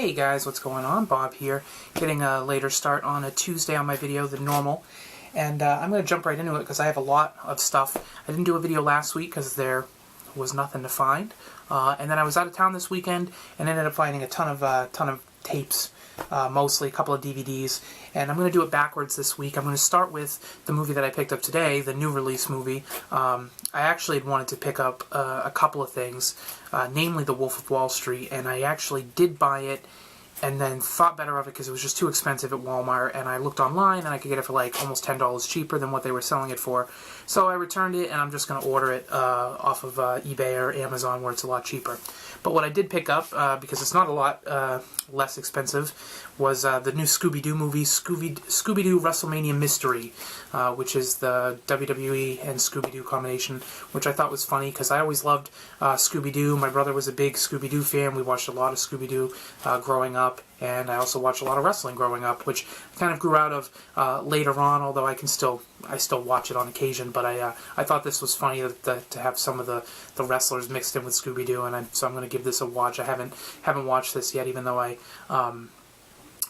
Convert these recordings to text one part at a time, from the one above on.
Hey guys, what's going on? Bob here, getting a later start on a Tuesday on my video than normal. And I'm going to jump right into it because I have a lot of stuff. I didn't do a video last week because there was nothing to find. And then I was out of town this weekend and ended up finding a ton of tapes, mostly a couple of DVDs. And I'm going to do it backwards this week. I'm going to start with the movie that I picked up today, the new release movie. I actually had wanted to pick up a couple of things, namely The Wolf of Wall Street, and I actually did buy it and then thought better of it because it was just too expensive at Walmart, and I looked online and I could get it for like almost $10 cheaper than what they were selling it for. So I returned it and I'm just going to order it off of eBay or Amazon where it's a lot cheaper. But what I did pick up, because it's not a lot less expensive, was the new Scooby-Doo movie, Scooby-Doo WrestleMania Mystery, which is the WWE and Scooby-Doo combination, which I thought was funny because I always loved Scooby-Doo. My brother was a big Scooby-Doo fan. We watched a lot of Scooby-Doo growing up, and I also watched a lot of wrestling growing up, which I kind of grew out of later on, although I still watch it on occasion. But I thought this was funny to have some of the wrestlers mixed in with Scooby-Doo, and so I'm going to give this a watch. I haven't watched this yet, even though I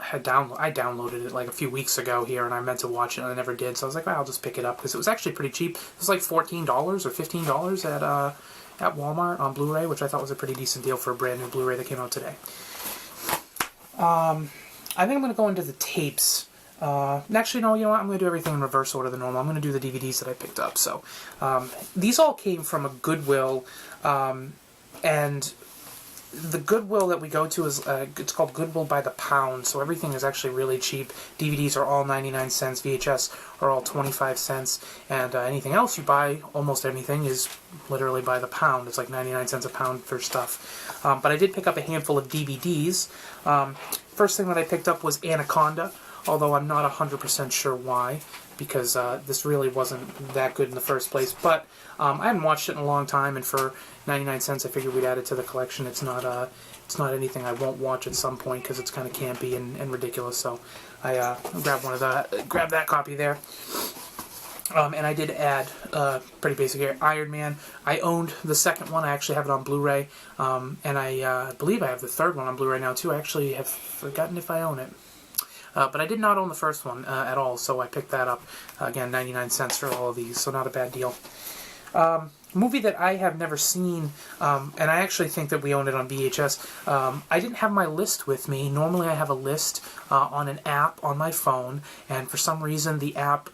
downloaded it like a few weeks ago here, and I meant to watch it and I never did. So I was like, well, I'll just pick it up because it was actually pretty cheap. It was like $14 or $15 at Walmart on Blu-ray, which I thought was a pretty decent deal for a brand new Blu-ray that came out today. I think I'm going to go into the tapes. Actually, no, you know what? I'm going to do everything in reverse order than normal. I'm going to do the DVDs that I picked up. So these all came from a Goodwill, and the Goodwill that we go to is it's called Goodwill by the pound, so everything is actually really cheap. DVDs are all 99 cents, VHS are all 25 cents, and anything else you buy, almost anything, is literally by the pound. It's like 99 cents a pound for stuff. But I did pick up a handful of DVDs. First thing that I picked up was Anaconda, although I'm not 100% sure why, because this really wasn't that good in the first place. But I hadn't watched it in a long time, and for 99 cents I figured we'd add it to the collection. It's not anything I won't watch at some point because it's kind of campy and ridiculous. So I grabbed that copy there. And I did add, pretty basic here, Iron Man. I owned the second one. I actually have it on Blu-ray. And I believe I have the third one on Blu-ray now too. I actually have forgotten if I own it. But I did not own the first one at all, so I picked that up. Again, 99 cents for all of these, so not a bad deal. Movie that I have never seen, and I actually think that we owned it on VHS. I didn't have my list with me. Normally I have a list on an app on my phone, and for some reason the app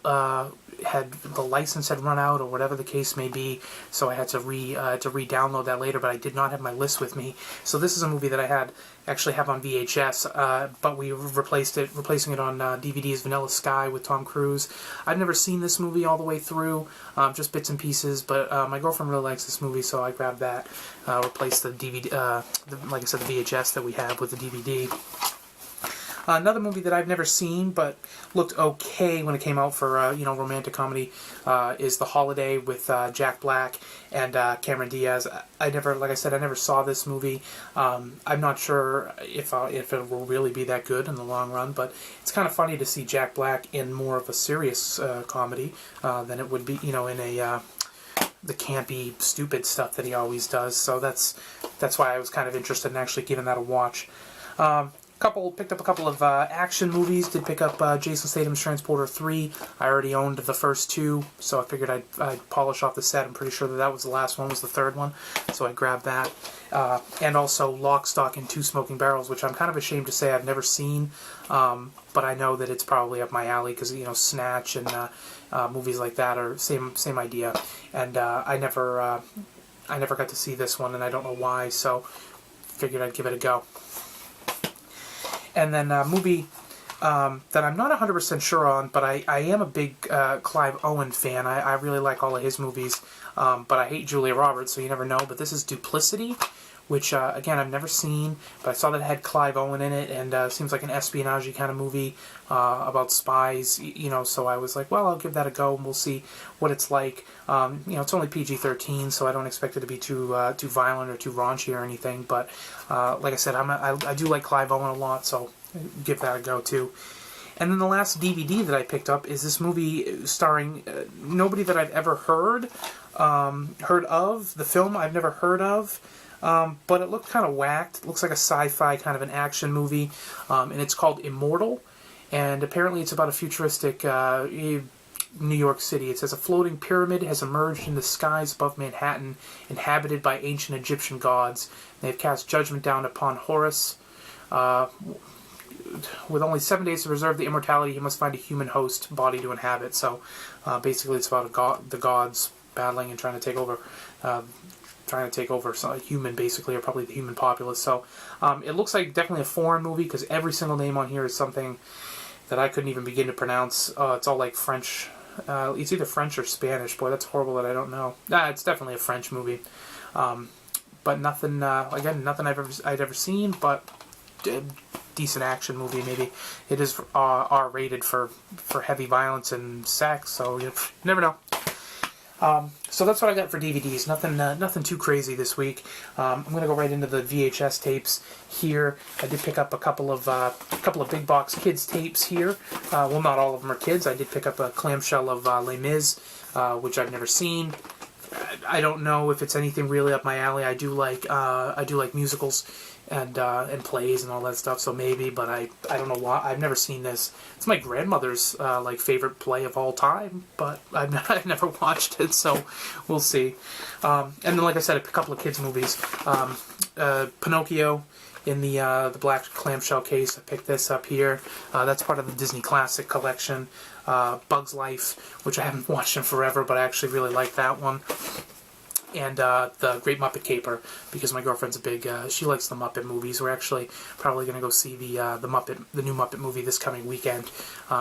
the license had run out or whatever the case may be, so I had to re-download that later, but I did not have my list with me. So this is a movie that I actually have on VHS, but we replacing it on DVDs, Vanilla Sky with Tom Cruise. I've never seen this movie all the way through, just bits and pieces, but my girlfriend really likes this movie, so I grabbed that, replaced the DVD, like I said, the VHS that we have with the DVD. Another movie that I've never seen but looked okay when it came out for romantic comedy is The Holiday with Jack Black and Cameron Diaz. Like I said, I never saw this movie. I'm not sure if it will really be that good in the long run, but it's kind of funny to see Jack Black in more of a serious comedy than it would be, in the campy, stupid stuff that he always does. So that's why I was kind of interested in actually giving that a watch. Picked up a couple of action movies. Did pick up Jason Statham's Transporter 3. I already owned the first two, so I figured I'd polish off the set. I'm pretty sure that was the last one, was the third one, so I grabbed that. And also Lock, Stock, and Two Smoking Barrels, which I'm kind of ashamed to say I've never seen, but I know that it's probably up my alley because Snatch and movies like that are same idea. And I never got to see this one, and I don't know why, so figured I'd give it a go. And then a movie that I'm not 100% sure on, but I am a big Clive Owen fan. I really like all of his movies, but I hate Julia Roberts, so you never know. But this is Duplicity, which, again, I've never seen, but I saw that it had Clive Owen in it, and seems like an espionage kind of movie about spies, so I was like, well, I'll give that a go, and we'll see what it's like. It's only PG-13, so I don't expect it to be too violent or too raunchy or anything, but like I said, I do like Clive Owen a lot, so give that a go, too. And then the last DVD that I picked up is this movie starring nobody that I've ever heard of. The film I've never heard of. but it looked kind of whacked. It looks like a sci-fi kind of an action movie, and it's called Immortal, and apparently it's about a futuristic New York City. It says a floating pyramid has emerged in the skies above Manhattan, inhabited by ancient Egyptian gods. They have cast judgment down upon Horus. With only 7 days to preserve the immortality, he must find a human host body to inhabit. So basically it's about the gods battling and trying to take over a human, basically, or probably the human populace. So it looks like definitely a foreign movie, because every single name on here is something that I couldn't even begin to pronounce. It's all like French. It's either French or Spanish. Boy, that's horrible that I don't know. It's definitely a French movie. But nothing, again, nothing I'd ever seen, but decent action movie. Maybe it is R-rated for heavy violence and sex, so you never know. So that's what I got for DVDs. Nothing too crazy this week. I'm going to go right into the VHS tapes here. I did pick up a couple of big box kids tapes here. Well, not all of them are kids. I did pick up a clamshell of Les Mis, which I've never seen. I don't know if it's anything really up my alley. I do like musicals and plays and all that stuff. So maybe, but I don't know why. I've never seen this. It's my grandmother's favorite play of all time, but I've never watched it. So we'll see. And then, like I said, a couple of kids movies. Pinocchio in the black clamshell case. I picked this up here. That's part of the Disney Classic collection. Bug's Life, which I haven't watched in forever, but I actually really like that one. And the Great Muppet Caper, because my girlfriend's a big, she likes the Muppet movies. We're actually probably going to go see the new Muppet movie this coming weekend,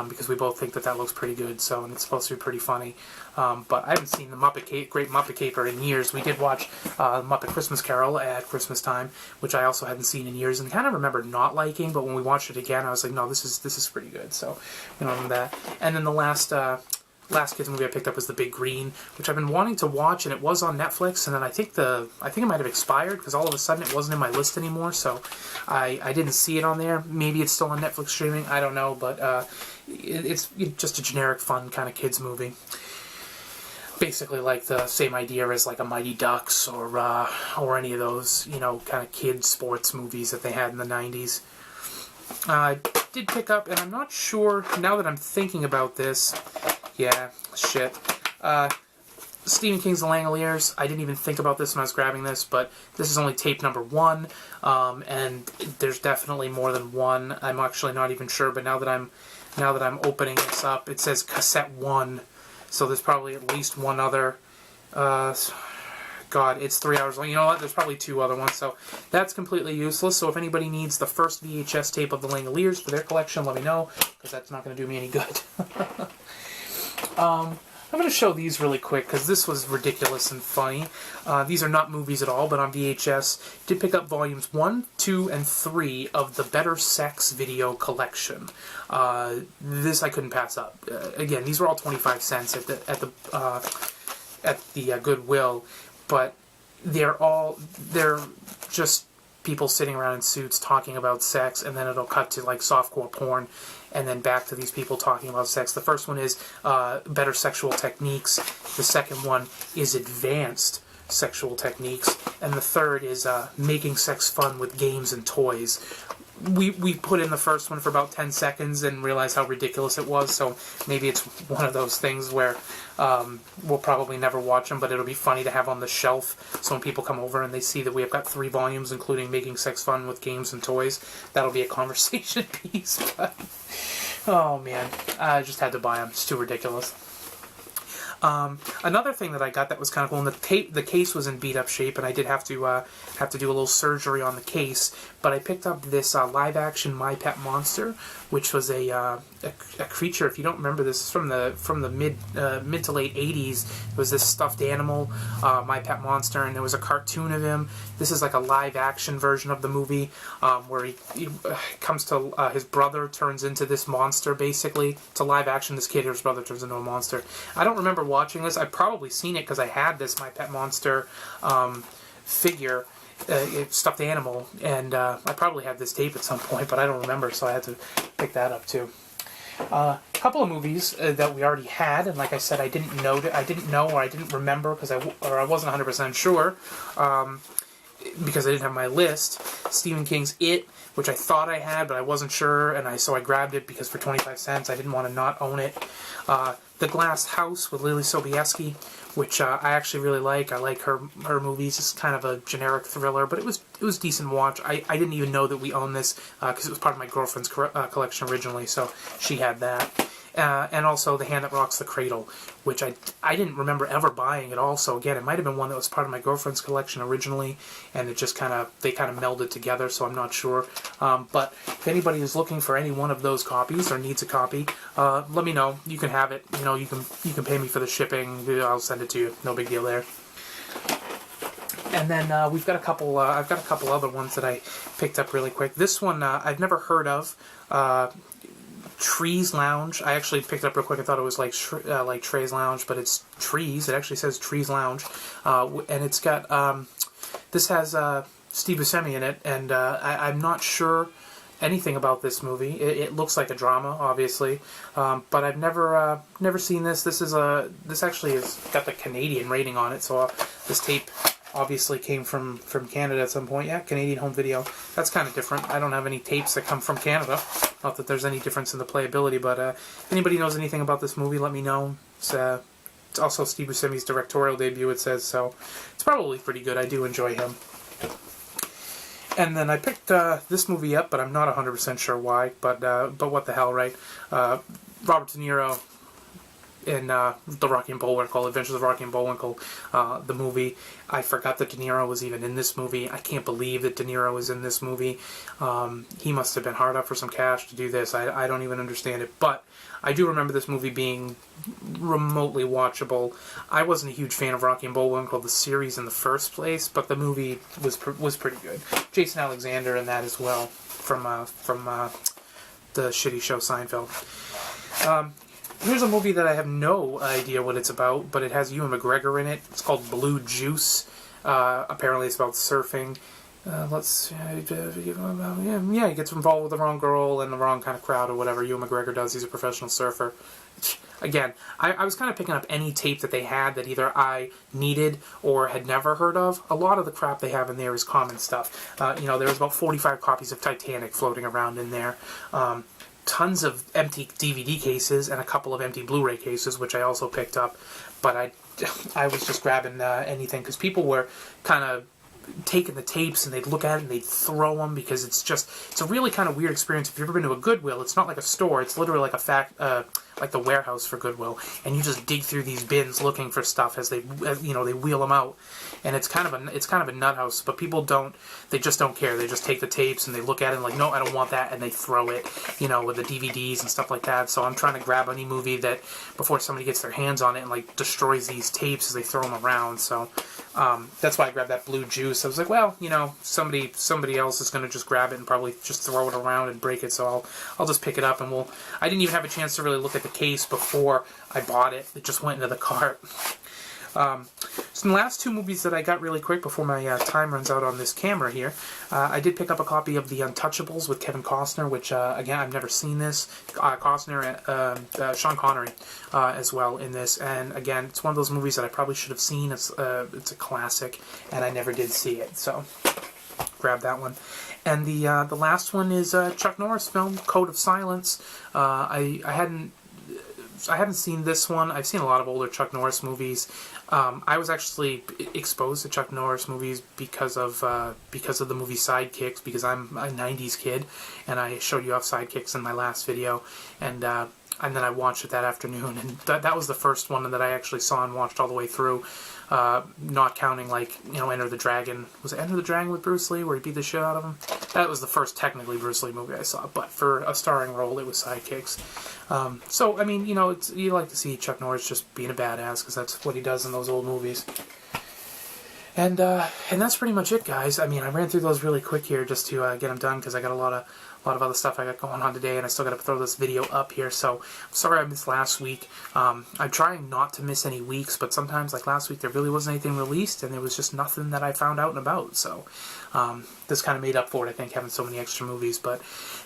because we both think that looks pretty good. So, and it's supposed to be pretty funny. But I haven't seen the Great Muppet Caper in years. We did watch Muppet Christmas Carol at Christmas time, which I also hadn't seen in years, and kind of remember not liking. But when we watched it again, I was like, no, this is pretty good. So, that. And then the last kids movie I picked up was The Big Green, which I've been wanting to watch, and it was on Netflix, and then I think it might have expired, because all of a sudden it wasn't in my list anymore, so I didn't see it on there. Maybe it's still on Netflix streaming, I don't know, but it's just a generic, fun kind of kids movie. Basically like the same idea as like a Mighty Ducks or any of those, kind of kids sports movies that they had in the 90s. I did pick up, and I'm not sure, now that I'm thinking about this, yeah, shit. Stephen King's The Langoliers. I didn't even think about this when I was grabbing this, but this is only tape number 1, and there's definitely more than one. I'm actually not even sure, but now that I'm opening this up, it says cassette 1, so there's probably at least one other. God, it's 3 hours long. You know what? There's probably 2 other ones, so that's completely useless. So if anybody needs the first VHS tape of The Langoliers for their collection, let me know, because that's not going to do me any good. I'm going to show these really quick, because this was ridiculous and funny. These are not movies at all, but on VHS. Did pick up volumes 1, 2, and 3 of the Better Sex video collection. This I couldn't pass up. Again, these were all 25 cents at the Goodwill, but they're just people sitting around in suits talking about sex, and then it'll cut to like softcore porn, and then back to these people talking about sex. The first one is Better Sexual Techniques. The second one is Advanced Sexual Techniques. And the third is Making Sex Fun with Games and Toys. We put in the first one for about 10 seconds and realized how ridiculous it was, so maybe it's one of those things where we'll probably never watch them, but it'll be funny to have on the shelf, so when people come over and they see that we have got 3 volumes, including Making Sex Fun with Games and Toys, that'll be a conversation piece. But, oh man, I just had to buy them. It's too ridiculous. Another thing that I got that was kind of cool, and the case was in beat up shape, and I did have to do a little surgery on the case, but I picked up this live action My Pet Monster, which was a creature. If you don't remember, this is from the mid to late 80s. It was this stuffed animal, My Pet Monster, and there was a cartoon of him. This is like a live action version of the movie, where he comes to his brother turns into this monster. Basically, it's a live action. This kid, his brother, turns into a monster. I don't remember watching this. I've probably seen it because I had this My Pet Monster figure, stuffed animal, and I probably had this tape at some point, but I don't remember, so I had to pick that up too. A couple of movies that we already had, and like I said, I didn't know or I didn't remember because I wasn't 100% sure. because I didn't have my list, Stephen King's It, which I thought I had, but I wasn't sure, and so I grabbed it because for 25 cents, I didn't want to not own it. The Glass House with Lily Sobieski, which I actually really like. I like her movies. It's kind of a generic thriller, but it was decent watch. I didn't even know that we owned this because it was part of my girlfriend's collection originally, so she had that. And also The Hand That Rocks the Cradle, which I didn't remember ever buying at all. So again, it might have been one that was part of my girlfriend's collection originally, and it just they kind of melded together. So I'm not sure. But if anybody is looking for any one of those copies or needs a copy, let me know. You can have it. You can pay me for the shipping. I'll send it to you. No big deal there. And then we've got a couple. I've got a couple other ones that I picked up really quick. This one I've never heard of. Trees Lounge. I actually picked it up real quick. I thought it was like Trey's Lounge, but it's Trees. It actually says Trees Lounge, and it's got this has Steve Buscemi in it, and I'm not sure anything about this movie. It looks like a drama, obviously, but I've never seen this. This actually has got the Canadian rating on it, so this tape obviously came from Canada at some point. Yeah, Canadian home video. That's kind of different. I don't have any tapes that come from Canada. Not that there's any difference in the playability, but if anybody knows anything about this movie, let me know. It's also Steve Buscemi's directorial debut, it says, so it's probably pretty good. I do enjoy him. And then I picked this movie up, but I'm not 100% sure why, but what the hell, right? Robert De Niro in The Rocky and Bullwinkle, Adventures of Rocky and Bullwinkle, the movie. I forgot that De Niro was even in this movie. I can't believe that De Niro was in this movie. He must have been hard up for some cash to do this. I don't even understand it. But I do remember this movie being remotely watchable. I wasn't a huge fan of Rocky and Bullwinkle, the series in the first place, but the movie was pretty good. Jason Alexander in that as well, from the shitty show Seinfeld. Here's a movie that I have no idea what it's about, but it has Ewan McGregor in it. It's called Blue Juice. Apparently it's about surfing. He gets involved with the wrong girl and the wrong kind of crowd or whatever Ewan McGregor does. He's a professional surfer. Again, I was kind of picking up any tape that they had that either I needed or had never heard of. A lot of the crap they have in there is common stuff. There was about 45 copies of Titanic floating around in there. Tons of empty DVD cases and a couple of empty Blu-ray cases, which I also picked up. But I was just grabbing anything because people were kind of taking the tapes and they'd look at it and they'd throw them because it's a really kind of weird experience. If you've ever been to a Goodwill, it's not like a store. It's literally like like the warehouse for Goodwill, and you just dig through these bins looking for stuff as they wheel them out, and it's kind of a nut house. But people they just don't care. They just take the tapes and they look at it and like, no, I don't want that, and they throw it, with the DVDs and stuff like that. So I'm trying to grab any movie that before somebody gets their hands on it and like destroys these tapes as they throw them around. So that's why I grabbed that Blue Juice. I was like, well, somebody else is going to just grab it and probably just throw it around and break it. So I'll just pick it up and I didn't even have a chance to really look at the case before I bought it. It just went into the cart. So the last two movies that I got really quick before my time runs out on this camera here, I did pick up a copy of The Untouchables with Kevin Costner, which, again, I've never seen this. Costner, Sean Connery as well in this. And, again, it's one of those movies that I probably should have seen. It's a classic, and I never did see it. So, grab that one. And the last one is a Chuck Norris film, Code of Silence. I haven't seen this one. I've seen a lot of older Chuck Norris movies. I was actually exposed to Chuck Norris movies because of the movie Sidekicks, because I'm a 90s kid, and I showed you off Sidekicks in my last video, and then I watched it that afternoon, and that was the first one that I actually saw and watched all the way through, not counting, Enter the Dragon. Was it Enter the Dragon with Bruce Lee, where he beat the shit out of him? That was the first technically Bruce Lee movie I saw, but for a starring role, it was Sidekicks. So, I mean, you like to see Chuck Norris just being a badass, because that's what he does in those old movies. And that's pretty much it, guys. I mean, I ran through those really quick here just to get them done, because I got a lot a lot of other stuff I got going on today, and I still got to throw this video up here. So sorry I missed last week. I'm trying not to miss any weeks, but sometimes, like last week, there really wasn't anything released, and there was just nothing that I found out and about. So this kind of made up for it, I think, having so many extra movies. But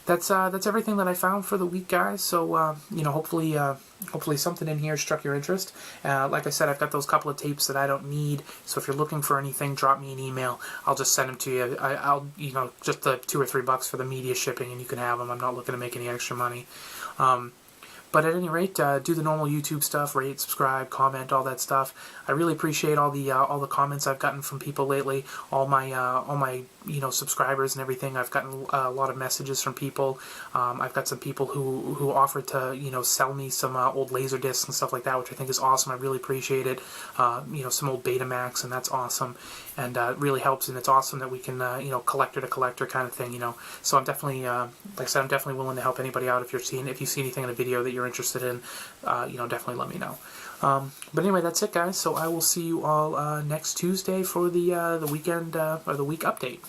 that's everything that I found for the week, guys. So you know, hopefully something in here struck your interest. Like I said, I've got those couple of tapes that I don't need. So if you're looking for anything, drop me an email. I'll just send them to you. I'll you know, just the $2 or $3 for the media shipping, and you can have them. I'm not looking to make any extra money. But at any rate, do the normal YouTube stuff: rate, subscribe, comment, all that stuff. I really appreciate all the comments I've gotten from people lately. All my you know, subscribers and everything. I've gotten a lot of messages from people. I've got some people who offered to, you know, sell me some old laser discs and stuff like that, which I think is awesome. I really appreciate it. You know, some old Betamax, and that's awesome. And it really helps, and it's awesome that we can you know, collector to collector kind of thing. You know, so I'm definitely like I said, I'm definitely willing to help anybody out if you see anything in a video that you're interested in. You know, definitely let me know. But anyway, that's it, guys. So I will see you all next Tuesday for the weekend or the week update.